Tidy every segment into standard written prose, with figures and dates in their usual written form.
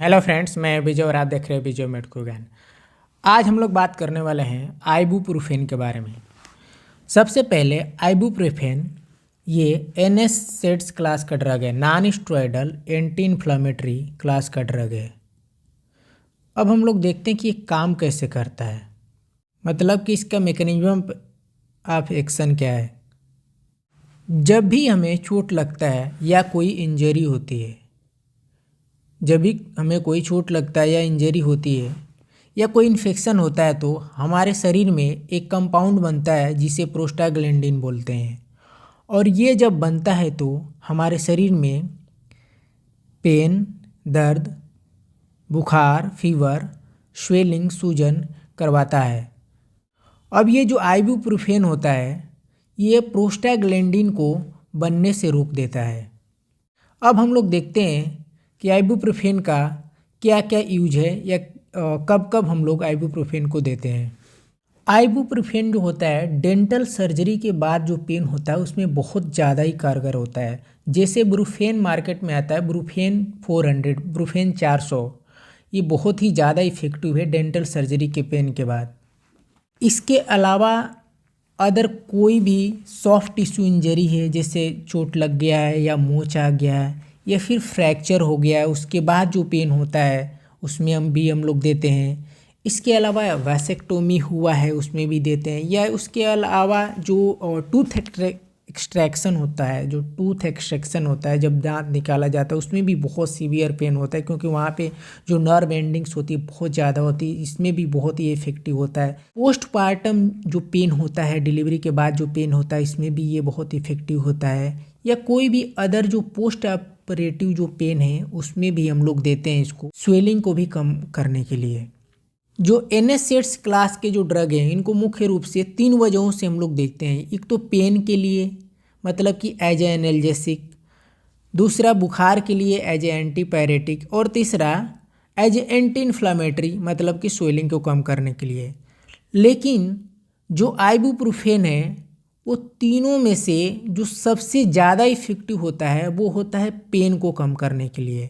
Hello friends, मैं विजय और आप देख रहे हैं विजय मेडिकल ज्ञान। आज हम लोग बात करने वाले हैं आइबुप्रोफेन के बारे में। सबसे पहले आइबुप्रोफेन ये एनएसएड्स क्लास का ड्रग है, non steroidal anti inflammatory class का ड्रग है। अब हम लोग देखते हैं कि ये काम कैसे करता है, मतलब कि इसका मैकेनिज्म ऑफ एक्शन क्या है। जब भी हमें चोट लगता है या कोई इंजरी होती है, जब भी हमें कोई चोट लगता है या इंजरी होती है या कोई इन्फेक्शन होता है तो हमारे शरीर में एक कंपाउंड बनता है जिसे प्रोस्टाग्लैंडिन बोलते हैं। और ये जब बनता है तो हमारे शरीर में पेन, दर्द, बुखार, फीवर, स्वेलिंग, सूजन करवाता है। अब ये जो आइबुप्रोफेन होता है ये प्रोस्टाग्लैंडिन को बनने से रोक देता है। अब हम लोग देखते हैं कि आइबुप्रोफेन का क्या क्या यूज है या कब कब हम लोग आइबुप्रोफेन को देते हैं। आइबुप्रोफेन जो होता है डेंटल सर्जरी के बाद जो पेन होता है उसमें बहुत ज़्यादा ही कारगर होता है। जैसे ब्रूफेन मार्केट में आता है, ब्रूफेन 400, ब्रूफेन 400, ये बहुत ही ज़्यादा इफेक्टिव है डेंटल सर्जरी के पेन के बाद। इसके अलावा अदर कोई भी सॉफ्ट टिश्यू इंजरी है, जैसे चोट लग गया है या मोच आ गया है या फिर फ्रैक्चर हो गया है, उसके बाद जो पेन होता है उसमें हम लोग देते हैं। इसके अलावा वैसेक्टोमी हुआ है उसमें भी देते हैं, या उसके अलावा जो टूथ एक्सट्रैक्शन होता है, जो टूथ एक्सट्रैक्शन होता है जब दांत निकाला जाता है उसमें भी बहुत सीवियर पेन होता है, क्योंकि वहाँ पे जो नर्व एंडिंग्स होती है बहुत ज़्यादा होती है। इसमें भी बहुत ही इफेक्टिव होता है। पोस्टपार्टम जो पेन होता है, डिलीवरी के बाद जो पेन होता है, इसमें भी ये बहुत इफेक्टिव होता है। या कोई भी अदर जो पोस्ट ऑपरेटिव जो पेन है उसमें भी हम लोग देते हैं इसको, स्वेलिंग को भी कम करने के लिए। जो एनएसएड्स क्लास के जो ड्रग हैं इनको मुख्य रूप से 3 वजहों से हम लोग देखते हैं। एक तो पेन के लिए, मतलब कि एज ए एनाल्जेसिक, दूसरा बुखार के लिए एज ए एंटीपायरेटिक, और तीसरा एज ए एंटी इन्फ्लामेटरी, मतलब कि स्वेलिंग को कम करने के लिए। लेकिन जो आइबुप्रोफेन है वो तीनों में से जो सबसे ज़्यादा इफेक्टिव होता है वो होता है पेन को कम करने के लिए।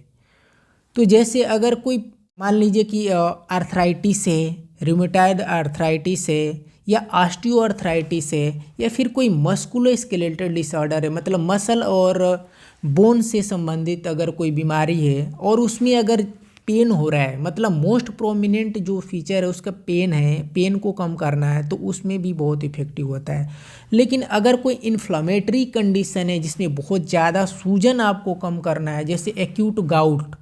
तो जैसे अगर कोई मान लीजिए कि आर्थराइटिस है, रूमेटॉइड आर्थराइटिस है या ऑस्टियोआर्थराइटिस है, या फिर कोई मस्कुलोस्केलेटल डिसऑर्डर है, मतलब मसल और बोन से संबंधित अगर कोई बीमारी है और उसमें अगर पेन हो रहा है, मतलब मोस्ट प्रोमिनेंट जो फीचर है उसका पेन है, पेन को कम करना है, तो उसमें भी बहुत इफेक्टिव होता है। लेकिन अगर कोई इन्फ्लामेटरी कंडीशन है जिसमें बहुत ज़्यादा सूजन आपको कम करना है, जैसे एक्यूट गाउट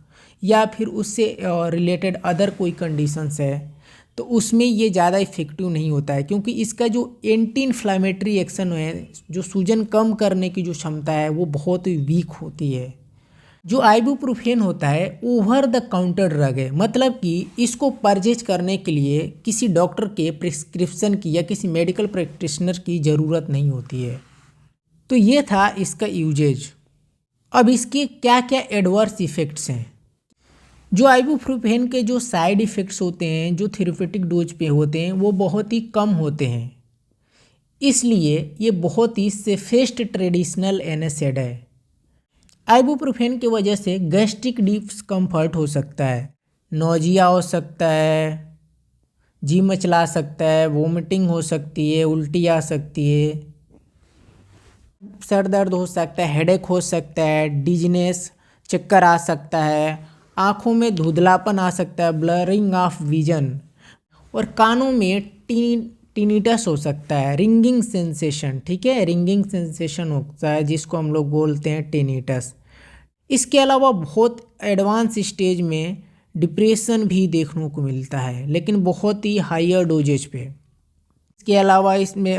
या फिर उससे रिलेटेड अदर कोई कंडीशंस है, तो उसमें ये ज़्यादा इफेक्टिव नहीं होता है, क्योंकि इसका जो एंटी इन्फ्लामेटरी एक्शन है, जो सूजन कम करने की जो क्षमता है वो बहुत ही वीक होती है। जो आइबुप्रोफेन होता है ओवर द काउंटर ड्रग है, मतलब कि इसको परचेज करने के लिए किसी डॉक्टर के प्रिस्क्रिप्शन की या किसी मेडिकल प्रैक्टिशनर की ज़रूरत नहीं होती है। तो ये था इसका यूजेज। अब इसके क्या क्या एडवर्स इफ़ेक्ट्स हैं। जो आइबुप्रोफेन के जो साइड इफ़ेक्ट्स होते हैं, जो थेरेप्यूटिक डोज पे होते हैं, वो बहुत ही कम होते हैं, इसलिए ये बहुत ही सेफेस्ट ट्रेडिशनल एनएसएड है। आइबुप्रोफेन की वजह से गैस्ट्रिक डिस्कम्फर्ट हो सकता है, नोजिया हो सकता है, जी मचला सकता है, वोमिटिंग हो सकती है, उल्टी आ सकती है, सर दर्द हो सकता है, हेडेक हो सकता है, डिजनेस, चक्कर आ सकता है, आँखों में धुंधलापन आ सकता है, ब्लरिंग ऑफ विजन, और कानों में टिनिटस हो सकता है, रिंगिंग सेंसेशन, ठीक है, रिंगिंग सेंसेशन होता है जिसको हम लोग बोलते हैं टिनिटस। इसके अलावा बहुत एडवांस स्टेज में डिप्रेशन भी देखने को मिलता है, लेकिन बहुत ही हायर डोजेज पे। इसके अलावा इसमें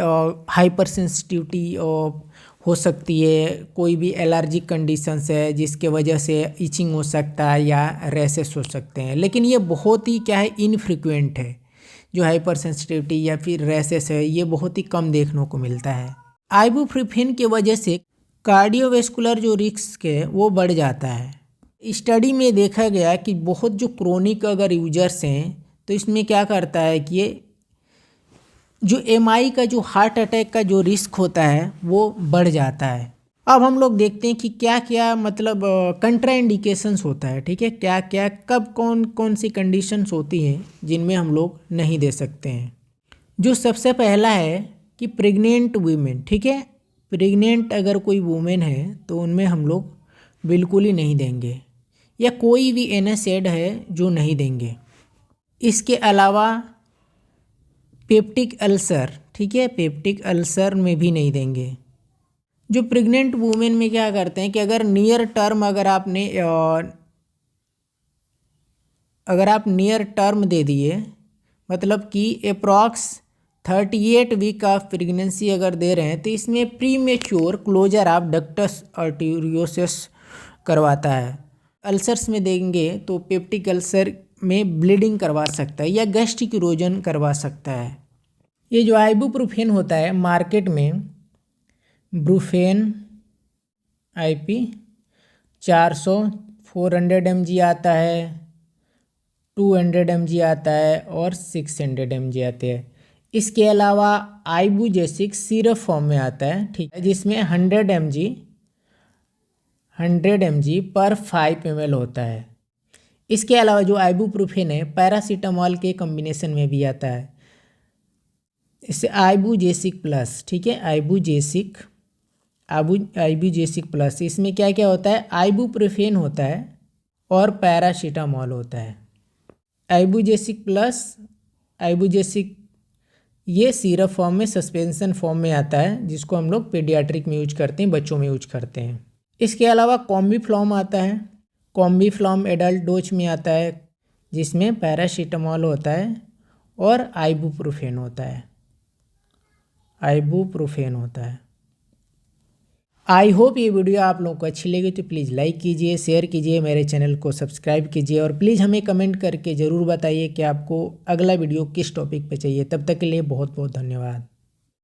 हाइपर सेंसिटिविटी हो सकती है, कोई भी एलर्जिक कंडीशंस है जिसके वजह से इचिंग हो सकता है या रैशेस हो सकते हैं, लेकिन ये बहुत ही क्या है, इनफ्रीक्वेंट है। जो हाइपर सेंसिटिविटी या फिर रैशेस है ये बहुत ही कम देखने को मिलता है। आइबुप्रोफेन की वजह से कार्डियोवैस्कुलर जो रिस्क है वो बढ़ जाता है। स्टडी में देखा गया कि बहुत जो क्रोनिक अगर यूजर्स हैं तो इसमें क्या करता है कि ये जो एमआई का जो हार्ट अटैक का जो रिस्क होता है वो बढ़ जाता है। अब हम लोग देखते हैं कि क्या क्या मतलब कंट्रा इंडिकेशंस होता है, ठीक है, क्या क्या कब कौन कौन सी कंडीशंस होती हैं जिनमें हम लोग नहीं दे सकते हैं। जो सबसे पहला है कि प्रेग्नेंट वुमेन, ठीक है, प्रेग्नेंट अगर कोई वुमेन है तो उनमें हम लोग बिल्कुल ही नहीं देंगे, या कोई भी NSAID है जो नहीं देंगे। इसके अलावा पेप्टिक अल्सर, ठीक है, पेप्टिक अल्सर में भी नहीं देंगे। जो प्रेग्नेंट वुमेन में क्या करते हैं कि अगर नियर टर्म अगर आप नियर टर्म दे दिए, मतलब कि अप्रॉक्स 38 वीक ऑफ प्रेगनेंसी अगर दे रहे हैं, तो इसमें premature closure of ductus arteriosus करवाता है। अल्सर्स में देंगे तो पेप्टिक अल्सर में ब्लीडिंग करवा सकता है या गैस्ट्रिक इरोजन करवा सकता है। ये जो आइबुप्रोफेन होता है मार्केट में ब्रूफेन IP 400 400 mg आता है, 200 mg आता है और 600 mg आते हैं। इसके अलावा आइबुजेसिक सिरप फॉर्म में आता है, ठीक है, जिसमें 100 mg पर 5 ml होता है। इसके अलावा जो आइबुप्रोफेन है पैरासीटामॉल के कॉम्बिनेशन में भी आता है। इससे आइबुजेसिक प्लस, ठीक है, आइबुजेसिक प्लस, इसमें क्या क्या होता है, आइबुप्रोफेन होता है और पैरासीटामॉल होता है। आइबुजेसिक प्लस, आइबुजेसिक ये सिरप फॉर्म में, सस्पेंशन फॉर्म में आता है, जिसको हम लोग पीडियाट्रिक में यूज करते हैं, बच्चों में यूज करते हैं। इसके अलावा कॉम्बीफ्लॉम आता है, कॉम्बीफ्लॉम एडल्ट डोज में आता है, जिसमें पैरासीटामॉल होता है और आइबुप्रोफेन होता है, आइबुप्रोफेन होता है। आई होप ये वीडियो आप लोगों को अच्छी लगी तो प्लीज़ लाइक कीजिए, शेयर कीजिए, मेरे चैनल को सब्सक्राइब कीजिए और प्लीज़ हमें कमेंट करके ज़रूर बताइए कि आपको अगला वीडियो किस टॉपिक पे चाहिए। तब तक के लिए बहुत बहुत धन्यवाद।